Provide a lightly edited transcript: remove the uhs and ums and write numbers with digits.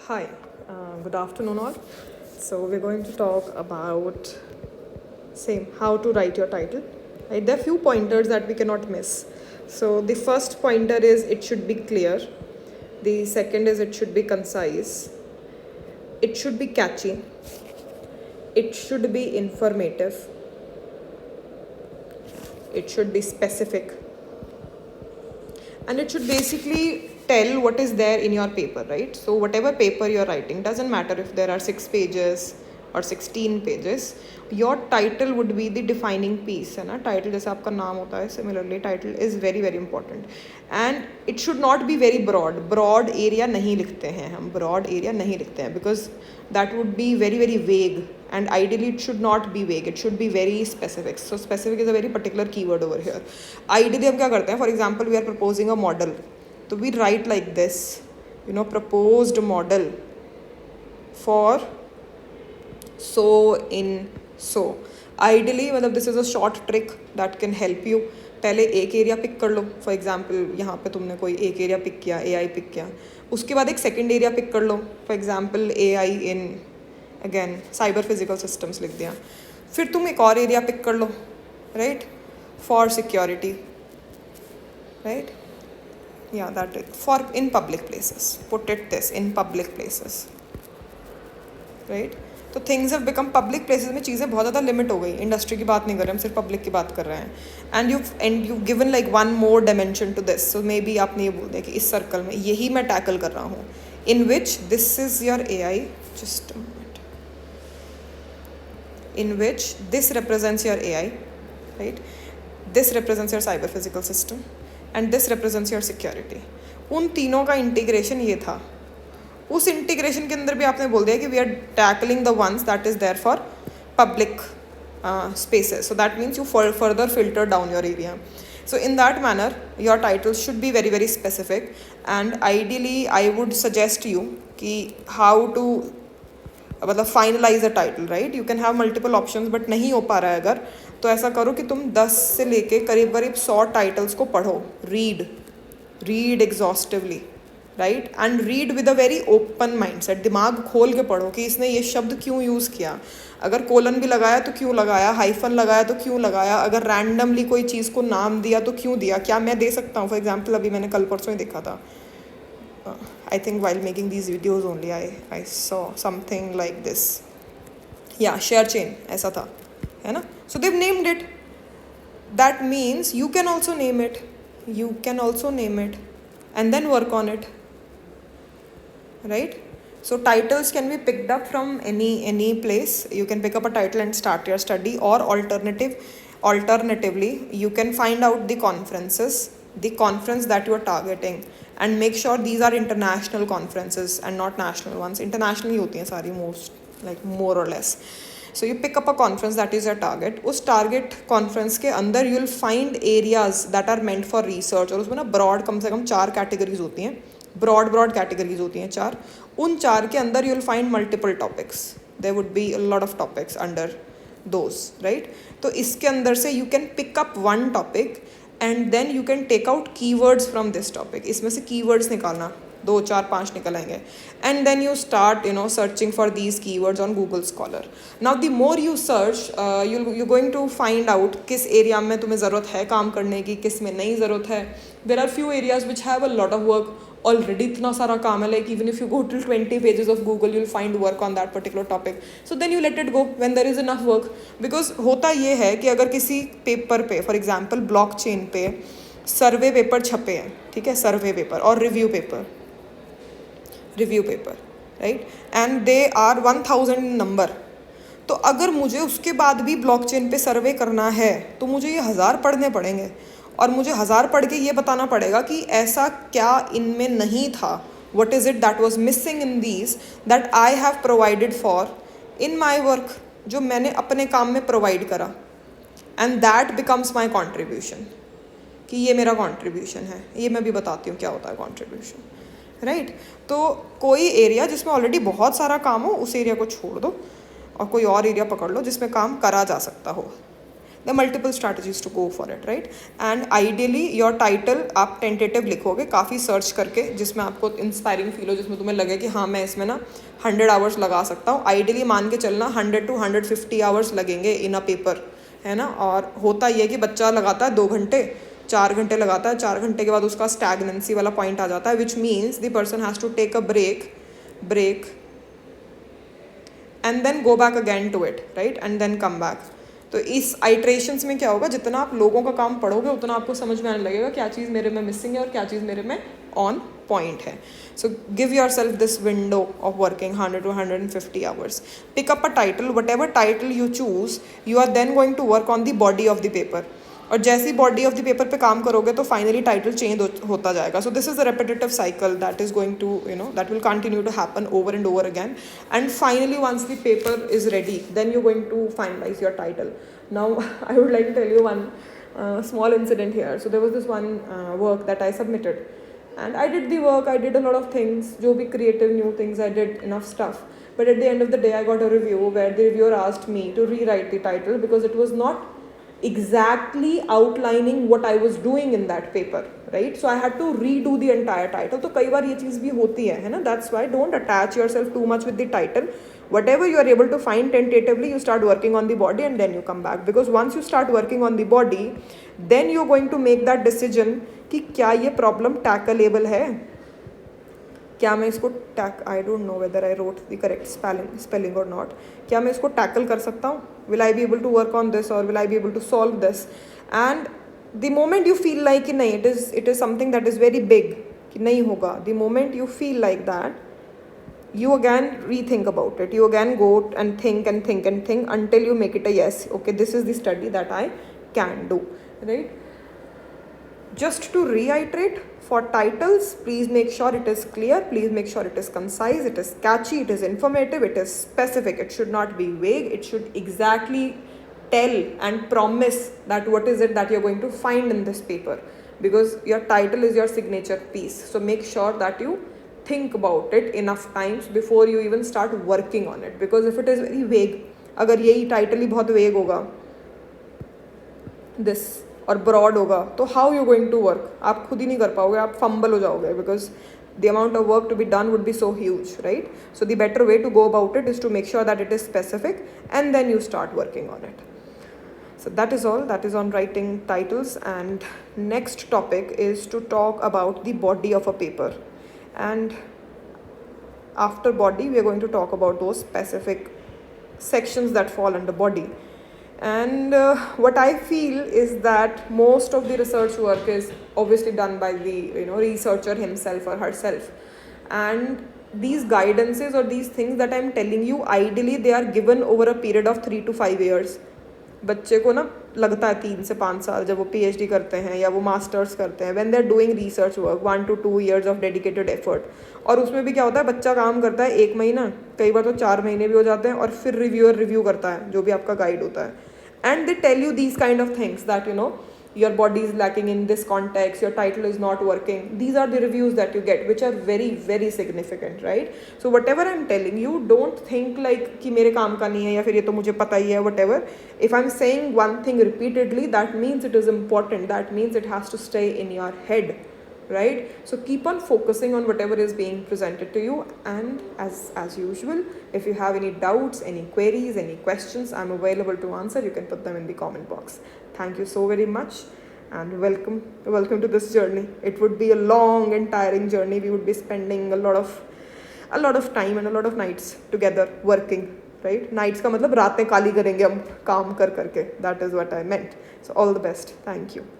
Hi, good afternoon all. So we're going to talk about same how to write your title. Right? There are few pointers that we cannot miss. So the first pointer is it should be clear. The second is it should be concise. It should be catchy. It should be informative. It should be specific. And it should basically tell what is there in your paper, right? So whatever paper you're writing, doesn't matter if there are 6 pages or 16 pages, your title would be the defining piece, है ना? Title जैसे आपका नाम होता है, similarly title is very very important. And it should not be very broad area नहीं लिखते हैं हम, broad area नहीं लिखते हैं, because that would be very very vague, and ideally it should not be vague, it should be very specific. So specific is a very particular keyword over here. Ideally हम क्या करते हैं, for example we are proposing a model, so we write like this, proposed model for so in so. Ideally मतलब this is a short trick that can help you. पहले एक area pick कर लो, for example यहाँ पे तुमने कोई एक एरिया पिक किया, AI पिक किया, उसके बाद एक सेकेंड एरिया पिक कर लो, for example AI in again cyber physical systems लिख दिया, फिर तुम एक और एरिया पिक कर लो, राइट, फॉर सिक्योरिटी, राइट, या that it, for in public places, put it this in public places, right. तो things have become public places में चीज़ें बहुत ज़्यादा लिमिट हो गई. इंडस्ट्री की बात नहीं कर रहे हम, सिर्फ पब्लिक की बात कर रहे हैं. And you given like one more dimension to this. So maybe आपने ये बोल दिया कि इस सर्कल में यही मैं टैकल कर रहा हूँ, in which this is your AI, just a minute, in which this represents your AI, right, this represents your cyber physical system and this represents your security. उन तीनों का इंटीग्रेशन ये था. उस इंटीग्रेशन के अंदर भी आपने बोल दिया कि we are tackling the ones that is there for public spaces. So that means you further filter down your area. So in that manner your titles should be very very specific, and ideally I would suggest you कि how to मतलब finalize a title, right? You can have multiple options, but नहीं हो पा रहा है अगर, तो ऐसा करो कि तुम 10 से लेके करीब करीब 100 टाइटल्स को पढ़ो, read exhaustively, right, and read with a very open mind set. दिमाग खोल के पढ़ो कि इसने ये शब्द क्यों यूज़ किया, अगर कोलन भी लगाया तो क्यों लगाया, हाइफन लगाया तो क्यों लगाया, अगर रैंडमली कोई चीज़ को नाम दिया तो क्यों दिया, क्या मैं दे सकता हूँ. फॉर एग्जाम्पल अभी मैंने कल परसों ही देखा था, I think while making these videos only I saw something like this, या शेयर चेन ऐसा था, है ना. So Dev named it. That means you can also name it and then work on it, right? So titles can be picked up from any place. You can pick up a title and start your study, or alternatively you can find out the conference that you are targeting, and make sure these are international conferences and not national ones. International ही होती हैं सारी, more or less. So you pick up a conference that is your target. उस target conference के अंदर you'll find areas that are meant for research, और उसमें ना broad कम से कम 4 categories होती हैं, broad categories होती हैं 4. उन 4 के अंदर you'll find multiple topics. There would be a lot of topics under those, right? तो इसके अंदर से you can pick up one topic and then you can take out keywords from this topic. इसमें से keywords निकालना, 2, 4, 5 निकल आएंगे, and then you start searching for these keywords on Google Scholar. Now the more you search, you're going to find out किस area में तुम्हें ज़रूरत है काम करने की, किस में नहीं ज़रूरत है. There are few areas which have a lot of work already, इतना सारा काम है, like even if you go till 20 pages of Google you'll find work on that particular topic. So then you let it go when there is enough work, because होता ये है कि अगर किसी पेपर पे, for example blockchain पे सर्वे paper छपे हैं, ठीक है, सर्वे पेपर और review paper, right, and they are 1000 number. तो अगर मुझे उसके बाद भी ब्लॉकचेन पे सर्वे करना है तो मुझे ये 1000 पढ़ने पड़ेंगे, और मुझे 1000 पढ़ के ये बताना पड़ेगा कि ऐसा क्या इनमें नहीं था, what is it that was missing in these that I have provided for in my work, जो मैंने अपने काम में प्रोवाइड करा, and that becomes my contribution, कि ये मेरा कॉन्ट्रीब्यूशन है. ये मैं भी बताती हूँ क्या होता है कॉन्ट्रीब्यूशन, राइट. तो कोई एरिया जिसमें ऑलरेडी बहुत सारा काम हो उस एरिया को छोड़ दो और कोई और एरिया पकड़ लो जिसमें काम करा जा सकता हो. there are multiple strategies to go for it, right? And ideally your title आप tentative लिखोगे काफ़ी सर्च करके, जिसमें आपको इंस्पायरिंग फील हो, जिसमें तुम्हें लगे कि हाँ मैं इसमें ना 100 आवर्स लगा सकता हूँ. आइडियली मान के चलना 100 to 150 आवर्स लगेंगे इन अ पेपर, है ना. और होता ये है कि बच्चा लगाता है 2 घंटे, 4 घंटे लगाता है, 4 घंटे के बाद उसका स्टैगनेंसी वाला पॉइंट आ जाता है, which means the person has to take a break and then go back again to it, right, and then come back. तो इस आइट्रेशंस में क्या होगा, जितना आप लोगों का काम पढ़ोगे उतना आपको समझ में आने लगेगा क्या चीज़ मेरे में मिसिंग है और क्या चीज़ मेरे में ऑन पॉइंट है. So give yourself this window of working 100 to 150 hours. Pick up a title, whatever title you choose, you are then going to work on the body of the paper. और जैसी body of the paper पे काम करोगे तो finally title change होता जाएगा. So this is a repetitive cycle that is going to that will continue to happen over and over again. And finally once the paper is ready, then you going to finalise your title. Now I would like to tell you one small incident here. So there was this one work that I submitted, and I did the work, I did a lot of things, jo bhi creative new things, I did enough stuff. But at the end of the day I got a review where the reviewer asked me to rewrite the title because it was not exactly outlining what I was doing in that paper, right? So I had to redo the entire title. तो कई बार ये चीज़ भी होती है ना. That's why don't attach yourself too much with the title. Whatever you are able to find tentatively, you start working on the body and then you come back. Because once you start working on the body, then you're going to make that decision कि क्या ये problem tackleable है, क्या मैं इसको I don't know whether I wrote the correct spelling और not, क्या मैं इसको टैकल कर सकता हूँ, will I be able to work on this और will I be able to solve this. And the moment you feel like कि नहीं, it is something that is very big, कि नहीं होगा, the moment you feel like that, you again rethink about it. You again go and think and think and think until you make it a yes. Okay, this is the study that I can do, right? Just to reiterate, for titles, please make sure it is clear, please make sure it is concise, it is catchy, it is informative, it is specific. It should not be vague. It should exactly tell and promise that what is it that you're going to find in this paper, because your title is your signature piece. So make sure that you think about it enough times before you even start working on it. Because if it is very vague, अगर यही title ही बहुत वेग होगा this और broad होगा, तो how you going to work, आप खुद ही नहीं कर पाओगे, आप फंबल हो जाओगे, because the amount of work to be done would be so huge, right? So the better way to go about it is to make sure that it is specific and then you start working on it. So that is all, that is on writing titles. And next topic is to talk about the body of a paper. And after body we are going to talk about those specific sections that fall under body. And what I feel is that most of the research work is obviously done by the researcher himself or herself, and these guidances or these things that I'm telling you, ideally they are given over a period of 3 to 5 years. बच्चे को ना लगता है 3 से 5 साल जब वो PhD करते हैं या वो मास्टर्स करते हैं, when they are doing research work, 1 to 2 years of dedicated effort. और उसमें भी क्या होता है, बच्चा काम करता है 1 महीना, कई बार तो 4 महीने भी हो जाते हैं, और फिर रिव्यूअर रिव्यू करता है जो भी आपका गाइड होता है. And they tell you these kind of things that your body is lacking in this context, your title is not working. These are the reviews that you get, which are very very significant, right? So whatever I'm telling you, don't think like कि मेरे काम का नहीं है या फिर ये तो मुझे पता ही है, whatever. If I'm saying one thing repeatedly, that means it is important, that means it has to stay in your head, right? So keep on focusing on whatever is being presented to you. And as usual, if you have any doubts, any queries, any questions, I'm available to answer. You can put them in the comment box. Thank you so very much, and welcome to this journey. It would be a long and tiring journey. We would be spending a lot of time and a lot of nights together working, right? Nights का मतलब रातें काली करेंगे हम काम कर करके. That is what I meant. So all the best. Thank you.